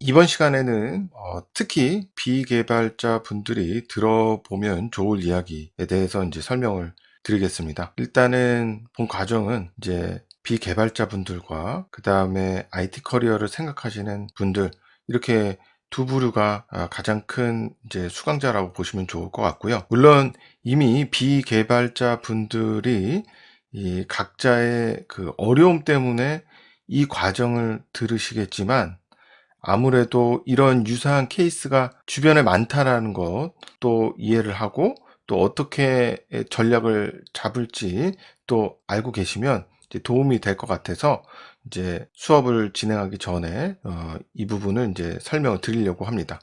이번 시간에는 특히 비개발자 분들이 들어보면 좋을 이야기에 대해서 이제 설명을 드리겠습니다. 일단은 본 과정은 이제 비개발자 분들과 그 다음에 IT 커리어를 생각하시는 분들, 이렇게 두 부류가 가장 큰 이제 수강자라고 보시면 좋을 것 같고요. 물론 이미 비개발자 분들이 이 각자의 그 어려움 때문에 이 과정을 들으시겠지만, 아무래도 이런 유사한 케이스가 주변에 많다라는 것 또 이해를 하고, 또 어떻게 전략을 잡을지 또 알고 계시면 이제 도움이 될 것 같아서 이제 수업을 진행하기 전에 이 부분을 이제 설명을 드리려고 합니다.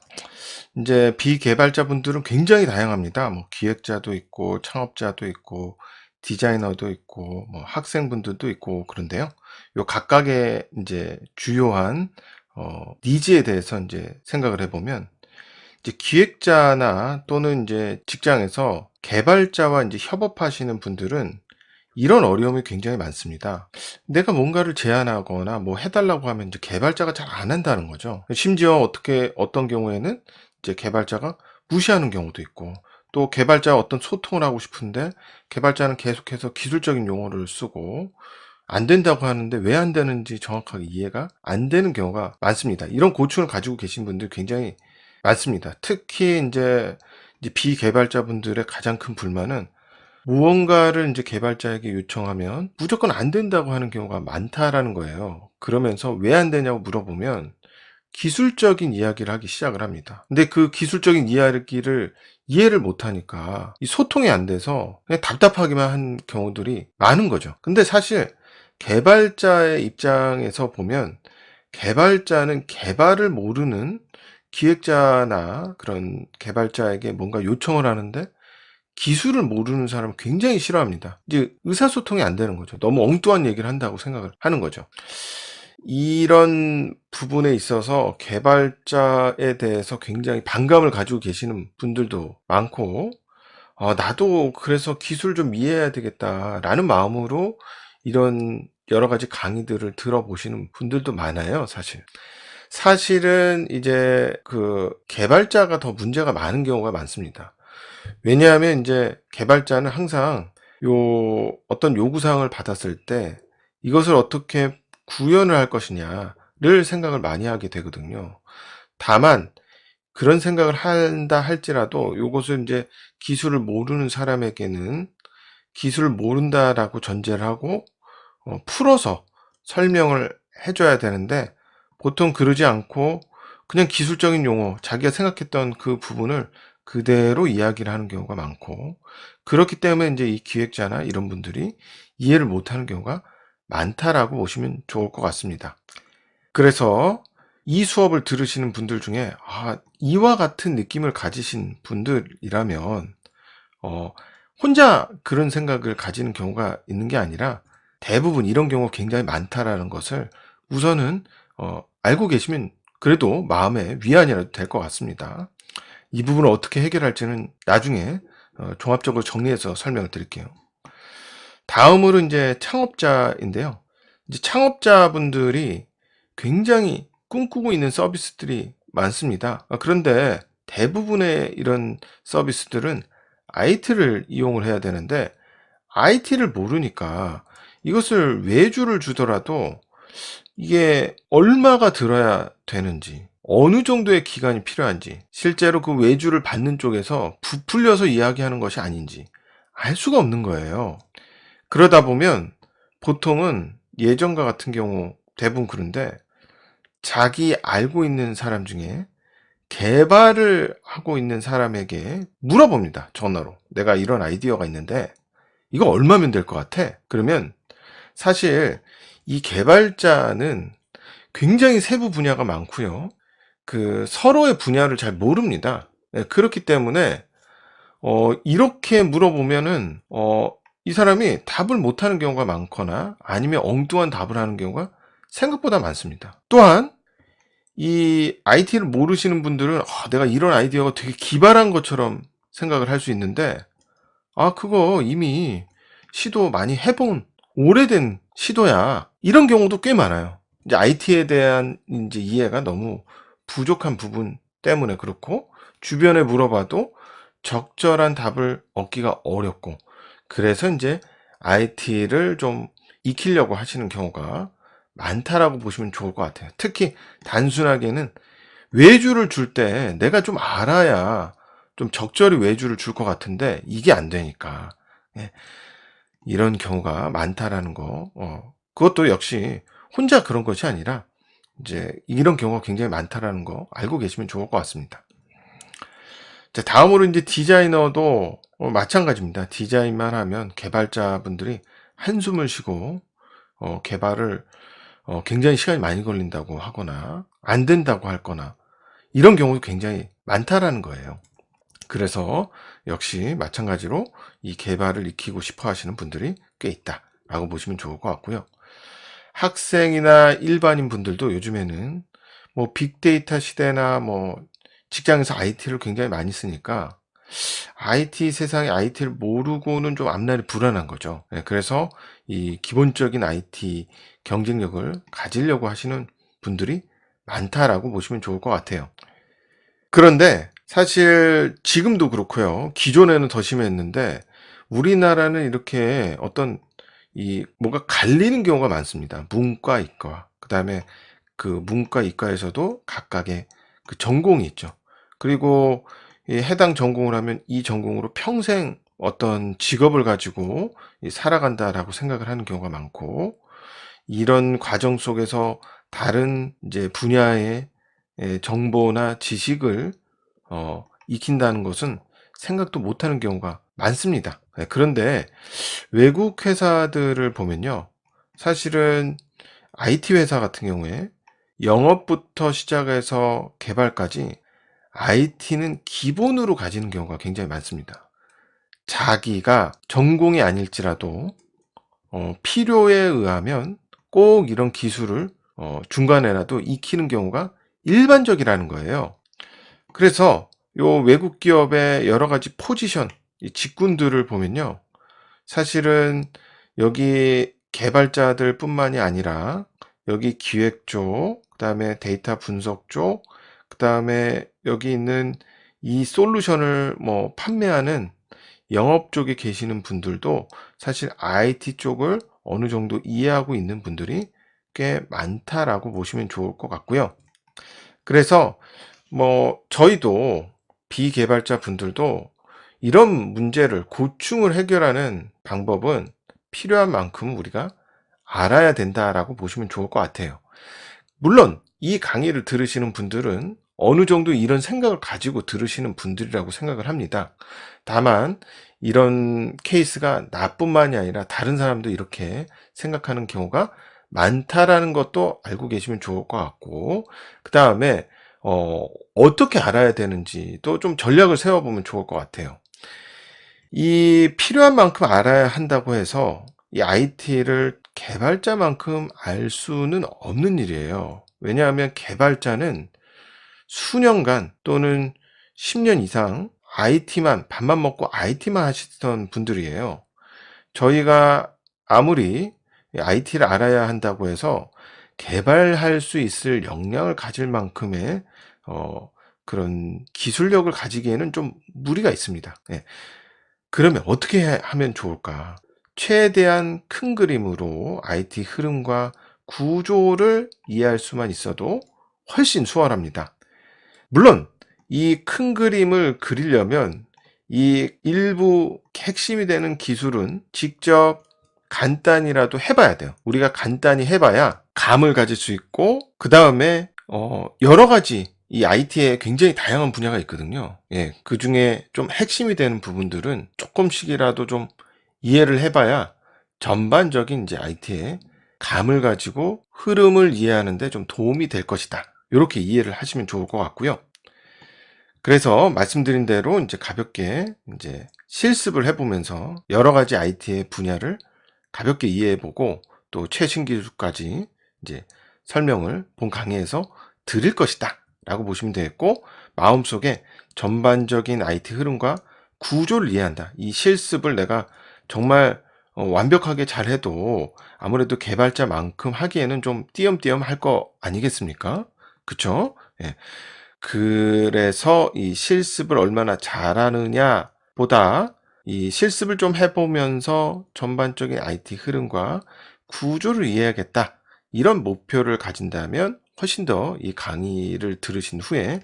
이제 비개발자분들은 굉장히 다양합니다. 뭐 기획자도 있고 창업자도 있고 디자이너도 있고 뭐 학생분들도 있고 그런데요. 요 각각의 이제 주요한 니즈에 대해서 이제 생각을 해보면, 이제 기획자나 또는 이제 직장에서 개발자와 이제 협업하시는 분들은 이런 어려움이 굉장히 많습니다. 내가 뭔가를 제안하거나 뭐 해달라고 하면 이제 개발자가 잘 안 한다는 거죠. 심지어 어떤 경우에는 이제 개발자가 무시하는 경우도 있고, 또 개발자와 어떤 소통을 하고 싶은데 개발자는 계속해서 기술적인 용어를 쓰고 안 된다고 하는데 왜 안 되는지 정확하게 이해가 안 되는 경우가 많습니다. 이런 고충을 가지고 계신 분들 굉장히 많습니다. 특히 이제 비개발자분들의 가장 큰 불만은 무언가를 이제 개발자에게 요청하면 무조건 안 된다고 하는 경우가 많다라는 거예요. 그러면서 왜 안 되냐고 물어보면 기술적인 이야기를 하기 시작을 합니다. 근데 그 기술적인 이야기를 이해를 못하니까 이 소통이 안 돼서 그냥 답답하기만 한 경우들이 많은 거죠. 근데 사실 개발자의 입장에서 보면, 개발자는 개발을 모르는 기획자나 그런 개발자에게 뭔가 요청을 하는데 기술을 모르는 사람을 굉장히 싫어합니다. 이제 의사소통이 안 되는 거죠. 너무 엉뚱한 얘기를 한다고 생각을 하는 거죠. 이런 부분에 있어서 개발자에 대해서 굉장히 반감을 가지고 계시는 분들도 많고, 나도 그래서 기술 좀 이해해야 되겠다라는 마음으로 이런 여러 가지 강의들을 들어보시는 분들도 많아요, 사실. 사실은 이제 그 개발자가 더 문제가 많은 경우가 많습니다. 왜냐하면 이제 개발자는 항상 어떤 요구사항을 받았을 때 이것을 어떻게 구현을 할 것이냐를 생각을 많이 하게 되거든요. 다만 그런 생각을 한다 할지라도 요것을 이제 기술을 모르는 사람에게는 기술을 모른다라고 전제를 하고 풀어서 설명을 해줘야 되는데, 보통 그러지 않고 그냥 기술적인 용어, 자기가 생각했던 그 부분을 그대로 이야기를 하는 경우가 많고, 그렇기 때문에 이제 이 기획자나 이런 분들이 이해를 못하는 경우가 많다라고 보시면 좋을 것 같습니다. 그래서 이 수업을 들으시는 분들 중에 이와 같은 느낌을 가지신 분들이라면 혼자 그런 생각을 가지는 경우가 있는 게 아니라 대부분 이런 경우가 굉장히 많다라는 것을 우선은 알고 계시면 그래도 마음의 위안이라도 될 것 같습니다. 이 부분을 어떻게 해결할지는 나중에 종합적으로 정리해서 설명을 드릴게요. 다음으로 이제 창업자인데요. 이제 창업자분들이 굉장히 꿈꾸고 있는 서비스들이 많습니다. 그런데 대부분의 이런 서비스들은 IT를 이용을 해야 되는데, IT를 모르니까 이것을 외주를 주더라도 이게 얼마가 들어야 되는지, 어느 정도의 기간이 필요한지, 실제로 그 외주를 받는 쪽에서 부풀려서 이야기하는 것이 아닌지 알 수가 없는 거예요. 그러다 보면 보통은 예전과 같은 경우 대부분 그런데, 자기 알고 있는 사람 중에 개발을 하고 있는 사람에게 물어봅니다. 전화로. 내가 이런 아이디어가 있는데 이거 얼마면 될 것 같아? 그러면 사실 이 개발자는 굉장히 세부 분야가 많고요. 그 서로의 분야를 잘 모릅니다. 그렇기 때문에 이렇게 물어보면은 이 사람이 답을 못하는 경우가 많거나 아니면 엉뚱한 답을 하는 경우가 생각보다 많습니다. 또한 이 IT를 모르시는 분들은 내가 이런 아이디어가 되게 기발한 것처럼 생각을 할 수 있는데, 그거 이미 시도 많이 해본 오래된 시도야. 이런 경우도 꽤 많아요. 이제 IT에 대한 이제 이해가 너무 부족한 부분 때문에 그렇고, 주변에 물어봐도 적절한 답을 얻기가 어렵고, 그래서 이제 IT를 좀 익히려고 하시는 경우가 많다라고 보시면 좋을 것 같아요. 특히 단순하게는 외주를 줄 때 내가 좀 알아야 좀 적절히 외주를 줄 것 같은데 이게 안 되니까, 예, 이런 경우가 많다라는 거. 그것도 역시 혼자 그런 것이 아니라 이제 이런 경우가 굉장히 많다라는 거 알고 계시면 좋을 것 같습니다. 자, 다음으로 이제 디자이너도 마찬가지입니다. 디자인만 하면 개발자분들이 한숨을 쉬고 개발을 굉장히 시간이 많이 걸린다고 하거나 안 된다고 하거나 이런 경우도 굉장히 많다라는 거예요. 그래서 역시 마찬가지로 이 개발을 익히고 싶어 하시는 분들이 꽤 있다라고 보시면 좋을 것 같고요. 학생이나 일반인 분들도 요즘에는 뭐 빅데이터 시대나 뭐 직장에서 IT를 굉장히 많이 쓰니까 IT 세상에 IT를 모르고는 좀 앞날이 불안한 거죠. 예, 그래서 이 기본적인 IT 경쟁력을 가지려고 하시는 분들이 많다라고 보시면 좋을 것 같아요. 그런데 사실 지금도 그렇고요. 기존에는 더 심했는데 우리나라는 이렇게 어떤 이 뭔가 갈리는 경우가 많습니다. 문과, 이과. 그다음에 그 문과, 이과에서도 각각의 그 전공이 있죠. 그리고 이 해당 전공을 하면 이 전공으로 평생 어떤 직업을 가지고 살아간다라고 생각을 하는 경우가 많고, 이런 과정 속에서 다른 이제 분야의 정보나 지식을 익힌다는 것은 생각도 못하는 경우가 많습니다. 그런데 외국 회사들을 보면요, 사실은 IT 회사 같은 경우에 영업부터 시작해서 개발까지 IT는 기본으로 가지는 경우가 굉장히 많습니다. 자기가 전공이 아닐지라도 필요에 의하면 꼭 이런 기술을 중간에라도 익히는 경우가 일반적이라는 거예요. 그래서 요 외국 기업의 여러 가지 포지션, 이 직군들을 보면요, 사실은 여기 개발자들 뿐만이 아니라 여기 기획 쪽, 그 다음에 데이터 분석 쪽, 그 다음에 여기 있는 이 솔루션을 뭐 판매하는 영업 쪽에 계시는 분들도 사실 IT 쪽을 어느 정도 이해하고 있는 분들이 꽤 많다라고 보시면 좋을 것 같고요. 그래서 뭐 저희도 비개발자 분들도 이런 문제를 고충을 해결하는 방법은 필요한 만큼 우리가 알아야 된다라고 보시면 좋을 것 같아요. 물론 이 강의를 들으시는 분들은 어느 정도 이런 생각을 가지고 들으시는 분들이라고 생각을 합니다. 다만 이런 케이스가 나뿐만이 아니라 다른 사람도 이렇게 생각하는 경우가 많다라는 것도 알고 계시면 좋을 것 같고, 그 다음에 어떻게 알아야 되는지도 좀 전략을 세워보면 좋을 것 같아요. 이 필요한 만큼 알아야 한다고 해서 이 IT를 개발자만큼 알 수는 없는 일이에요. 왜냐하면 개발자는 수년간 또는 10년 이상 IT만, 밥만 먹고 IT만 하시던 분들이에요. 저희가 아무리 IT를 알아야 한다고 해서 개발할 수 있을 역량을 가질 만큼의 그런 기술력을 가지기에는 좀 무리가 있습니다. 예. 그러면 어떻게 하면 좋을까? 최대한 큰 그림으로 IT 흐름과 구조를 이해할 수만 있어도 훨씬 수월합니다. 물론 이 큰 그림을 그리려면 이 일부 핵심이 되는 기술은 직접 간단히라도 해봐야 돼요. 우리가 간단히 해봐야 감을 가질 수 있고, 그 다음에 여러 가지 이 IT에 굉장히 다양한 분야가 있거든요. 예, 그 중에 좀 핵심이 되는 부분들은 조금씩이라도 좀 이해를 해봐야 전반적인 이제 IT의 감을 가지고 흐름을 이해하는데 좀 도움이 될 것이다. 이렇게 이해를 하시면 좋을 것 같고요. 그래서 말씀드린 대로 이제 가볍게 이제 실습을 해보면서 여러 가지 IT의 분야를 가볍게 이해해보고 또 최신 기술까지 이제 설명을 본 강의에서 드릴 것이다 라고 보시면 되겠고, 마음속에 전반적인 IT 흐름과 구조를 이해한다. 이 실습을 내가 정말 완벽하게 잘해도 아무래도 개발자만큼 하기에는 좀 띄엄띄엄 할 거 아니겠습니까? 그쵸? 예. 그래서 이 실습을 얼마나 잘하느냐 보다 이 실습을 좀 해보면서 전반적인 IT 흐름과 구조를 이해하겠다. 이런 목표를 가진다면 훨씬 더 이 강의를 들으신 후에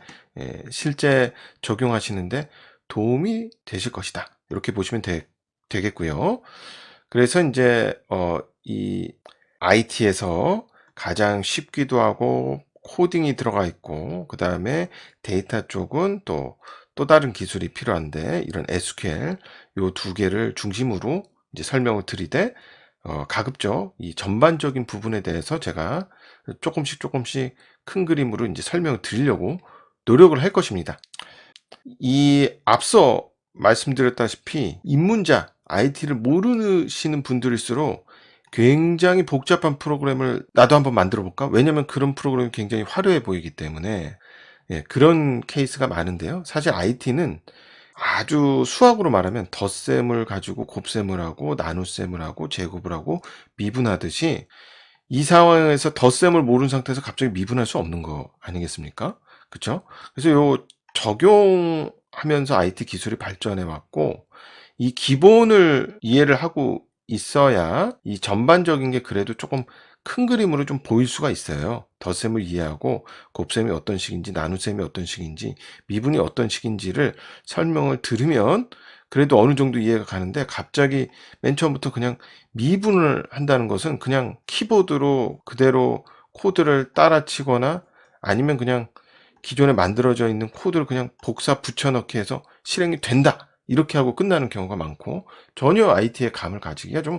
실제 적용하시는데 도움이 되실 것이다. 이렇게 보시면 되겠고요. 그래서 이제 이 IT에서 가장 쉽기도 하고 코딩이 들어가 있고 그 다음에 데이터 쪽은 또 다른 기술이 필요한데 이런 SQL 요 두 개를 중심으로 이제 설명을 드리되 가급적 이 전반적인 부분에 대해서 제가 조금씩 큰 그림으로 이제 설명을 드리려고 노력을 할 것입니다. 이 앞서 말씀드렸다시피 입문자 IT를 모르시는 분들일수록 굉장히 복잡한 프로그램을 나도 한번 만들어 볼까? 왜냐면 그런 프로그램이 굉장히 화려해 보이기 때문에 그런 케이스가 많은데요. 사실 IT는 아주 수학으로 말하면 덧셈을 가지고 곱셈을 하고 나눗셈을 하고 제곱을 하고 미분하듯이 이 상황에서 덧셈을 모르는 상태에서 갑자기 미분할 수 없는 거 아니겠습니까? 그쵸? 그래서 요 적용하면서 IT 기술이 발전해 왔고 이 기본을 이해를 하고 있어야 이 전반적인 게 그래도 조금 큰 그림으로 좀 보일 수가 있어요. 덧셈을 이해하고 곱셈이 어떤 식인지 나눗셈이 어떤 식인지 미분이 어떤 식인지를 설명을 들으면 그래도 어느 정도 이해가 가는데 갑자기 맨 처음부터 그냥 미분을 한다는 것은 그냥 키보드로 그대로 코드를 따라 치거나 아니면 그냥 기존에 만들어져 있는 코드를 그냥 복사 붙여넣기 해서 실행이 된다. 이렇게 하고 끝나는 경우가 많고 전혀 IT의 감을 가지기가 좀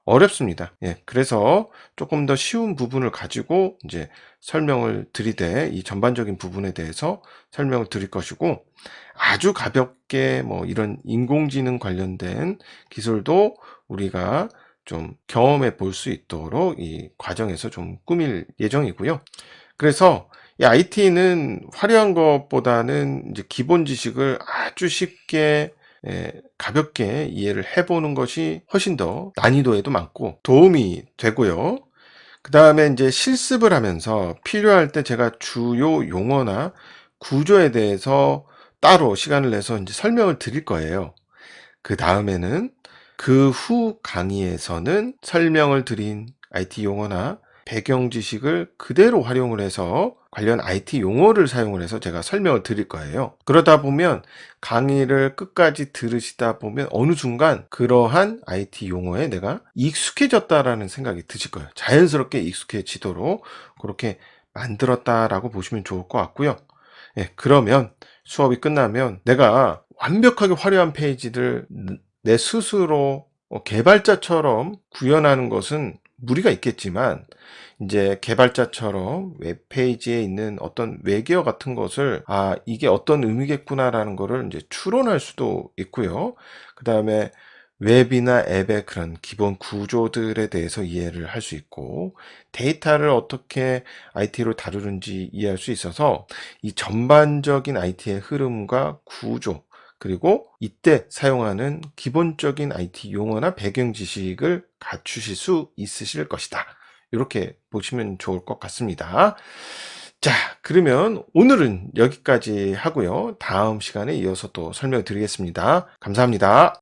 어렵습니다. 그래서 조금 더 쉬운 부분을 가지고 이제 설명을 드리되 이 전반적인 부분에 대해서 설명을 드릴 것이고 아주 가볍게 뭐 이런 인공지능 관련된 기술도 우리가 좀 경험해 볼 수 있도록 이 과정에서 좀 꾸밀 예정이고요. 그래서 이 IT는 화려한 것보다는 이제 기본 지식을 아주 쉽게 가볍게 이해를 해보는 것이 훨씬 더 난이도에도 많고 도움이 되고요. 그 다음에 이제 실습을 하면서 필요할 때 제가 주요 용어나 구조에 대해서 따로 시간을 내서 이제 설명을 드릴 거예요. 그 다음에는 그 후 강의에서는 설명을 드린 IT 용어나 배경 지식을 그대로 활용을 해서 관련 IT 용어를 사용을 해서 제가 설명을 드릴 거예요. 그러다 보면 강의를 끝까지 들으시다 보면 어느 순간 그러한 IT 용어에 내가 익숙해졌다라는 생각이 드실 거예요. 자연스럽게 익숙해지도록 그렇게 만들었다라고 보시면 좋을 것 같고요. 그러면 수업이 끝나면 내가 완벽하게 화려한 페이지를 내 스스로 개발자처럼 구현하는 것은 무리가 있겠지만 이제 개발자처럼 웹페이지에 있는 어떤 외계어 같은 것을 이게 어떤 의미겠구나라는 거를 이제 추론할 수도 있고요. 그 다음에 웹이나 앱의 그런 기본 구조들에 대해서 이해를 할 수 있고 데이터를 어떻게 IT로 다루는지 이해할 수 있어서 이 전반적인 IT의 흐름과 구조 그리고 이때 사용하는 기본적인 IT 용어나 배경 지식을 갖추실 수 있으실 것이다. 이렇게 보시면 좋을 것 같습니다. 자, 그러면 오늘은 여기까지 하고요. 다음 시간에 이어서 또 설명드리겠습니다. 감사합니다.